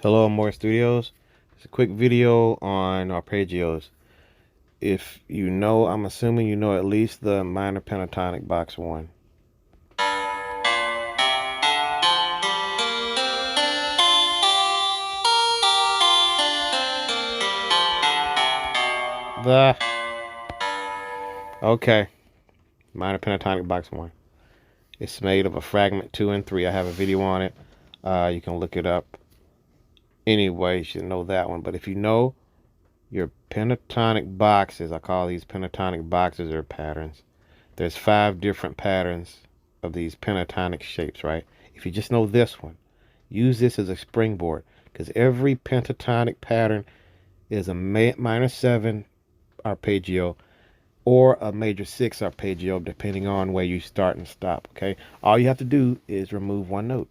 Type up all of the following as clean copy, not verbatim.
Hello, More Studios. It's a quick video on arpeggios. If you know, I'm assuming you know at least the minor pentatonic box 1. Okay, minor pentatonic box 1. It's made of a fragment 2 and 3. I have a video on it. You can look it up. Anyway, you should know that one. But if you know your pentatonic boxes, I call these pentatonic boxes or patterns. There's 5 different patterns of these pentatonic shapes, right? If you just know this one, use this as a springboard, because every pentatonic pattern is a minor 7 arpeggio or a major 6 arpeggio, depending on where you start and stop, okay? All you have to do is remove one note.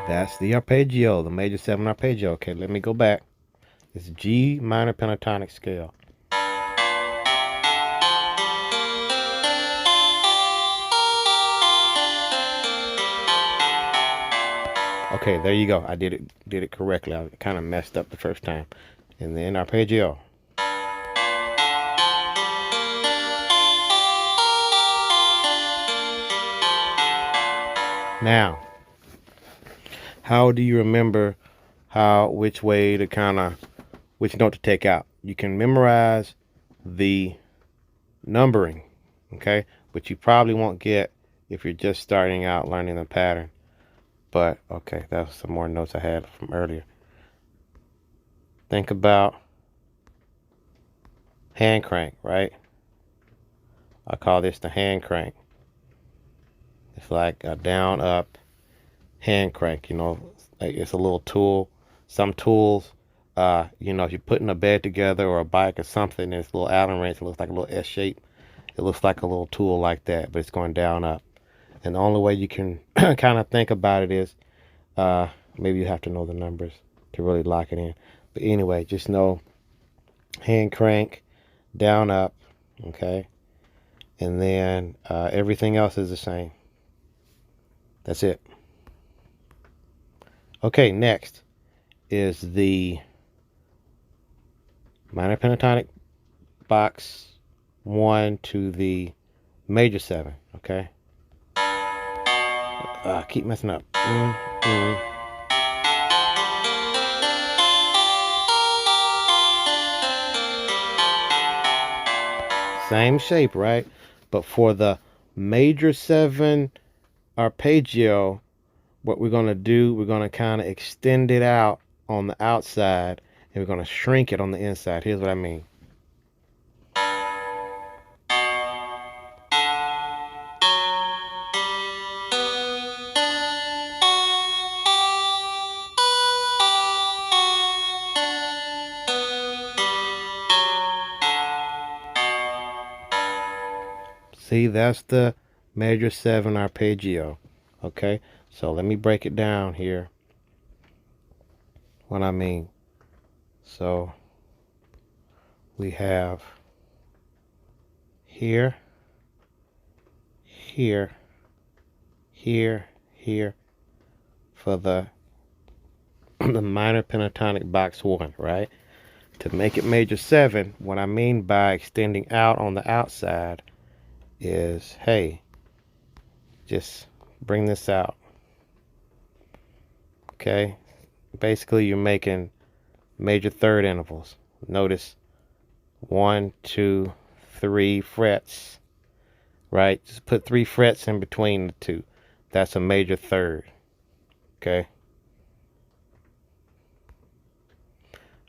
That's the arpeggio, the major 7 arpeggio. Okay, let me go back. It's G minor pentatonic scale. Okay, there you go. I did it correctly. I kind of messed up the first time. And then arpeggio. Now, how do you remember which way to which note to take out? You can memorize the numbering, okay? But you probably won't get if you're just starting out learning the pattern. But, okay, that was some more notes I had from earlier. Think about hand crank, right? I call this the hand crank. It's like a down, up hand crank, you know. Like it's a little tool. Some tools, you know, if you're putting a bed together or a bike or something, there's a little Allen wrench. It looks like a little S shape. It looks like a little tool like that, but it's going down, up. And the only way you can kind of think about it is, maybe you have to know the numbers to really lock it in. But anyway, just know hand crank, down, up, okay? And then everything else is the same. That's it. Okay, next is the minor pentatonic box 1 to the major 7, okay? Keep messing up. Same shape, right? But for the major 7 arpeggio, what we're going to do, we're going to kind of extend it out on the outside, and we're going to shrink it on the inside. Here's what I mean. See, that's the major 7 arpeggio. Okay, so let me break it down here. What I mean. So we have here, here, here, here for the the minor pentatonic box 1, right? To make it major 7, what I mean by extending out on the outside is, hey, just bring this out. Okay, basically you're making major 3rd intervals. Notice 1, 2, 3 frets, right? Just put 3 frets in between the 2. That's a major 3rd. Okay.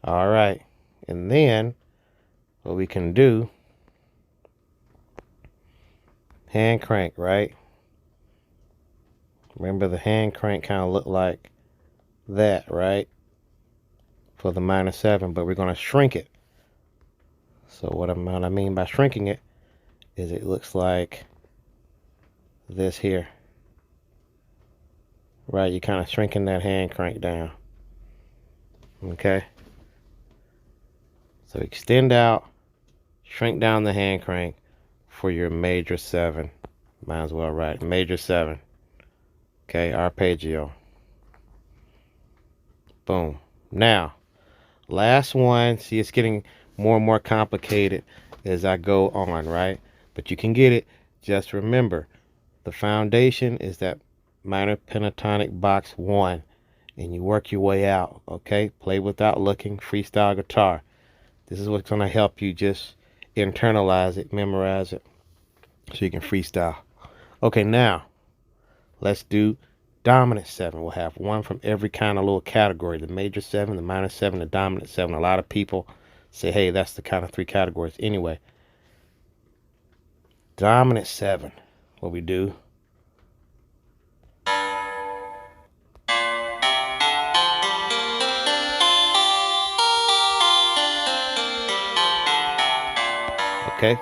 All right. And then what we can do, hand crank, right? Remember the hand crank kind of looked like that, right? For the minor 7, but we're going to shrink it. So what I mean by shrinking it is it looks like this here. Right, you're kind of shrinking that hand crank down. Okay? So extend out, shrink down the hand crank for your major 7. Might as well write major 7. Okay, arpeggio. Boom. Now, last one. See, it's getting more and more complicated as I go on, right? But you can get it. Just remember, the foundation is that minor pentatonic box 1, and you work your way out, okay? Play without looking, freestyle guitar. This is what's going to help you just internalize it, memorize it, so you can freestyle. Okay, now, let's do dominant 7. We'll have one from every kind of little category. The major 7, the minor 7, the dominant 7. A lot of people say, hey, that's the kind of 3 categories. Anyway, dominant 7, what we do. Okay,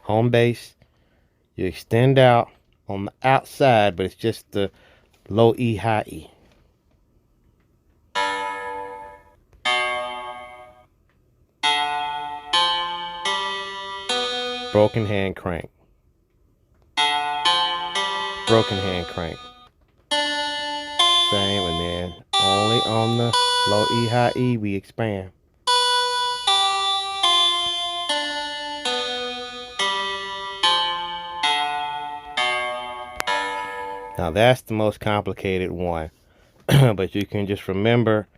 home bass. You extend out on the outside, but it's just the low E, high E. Broken hand crank. Broken hand crank. Same, and then only on the low E, high E we expand. Now that's the most complicated one, but you can just remember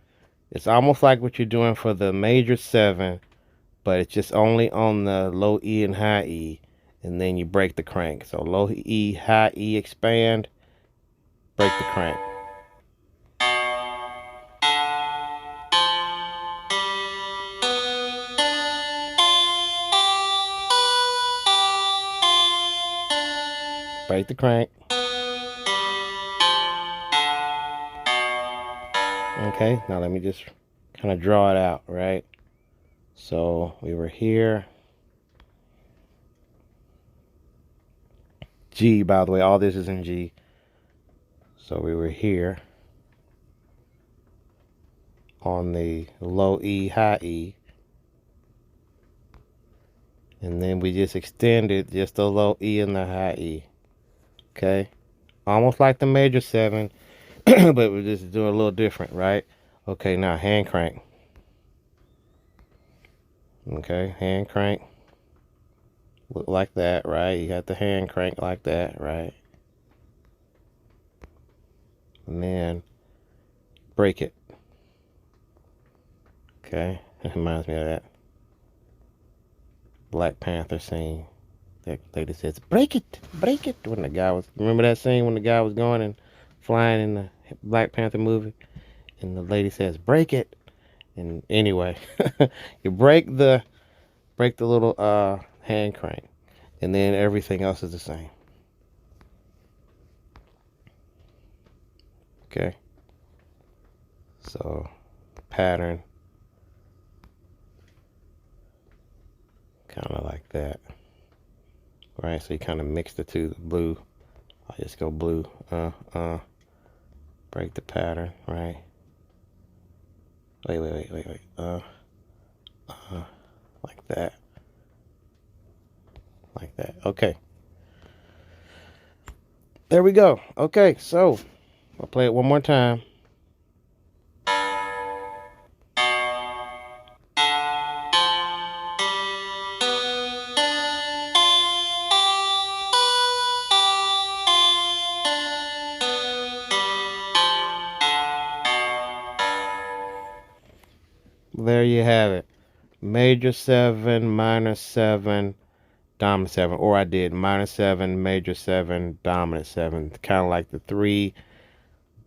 it's almost like what you're doing for the major 7, but it's just only on the low E and high E, and then you break the crank. So low E, high E, expand, break the crank. Break the crank. Okay, now let me just kind of draw it out, right? So we were here. G, by the way, all this is in G. So we were here on the low E, high E. And then we just extended just the low E and the high E. Okay? Almost like the major 7, but we're just doing a little different, right? Okay, now hand crank. Okay, hand crank. Look like that, right? You got the hand crank like that, right? And then break it. Okay, it reminds me of that Black Panther scene. That lady says, break it, when the guy was, remember that scene when the guy was going and flying in the Black Panther movie? And the lady says, break it. And anyway, you break the little hand crank, and then everything else is the same. Okay. So pattern, kind of like that. Right, so you kind of mix the two, the blue. I'll just go blue, break the pattern, right? Wait, like that. Like that, okay. There we go. Okay, so I'll play it one more time. There you have it. Major 7, minor 7, dominant 7. Or I did minor 7, major 7, dominant 7. Kind of like the 3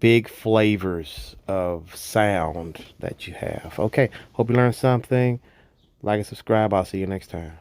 big flavors of sound that you have. Okay, hope you learned something. Like and subscribe. I'll see you next time.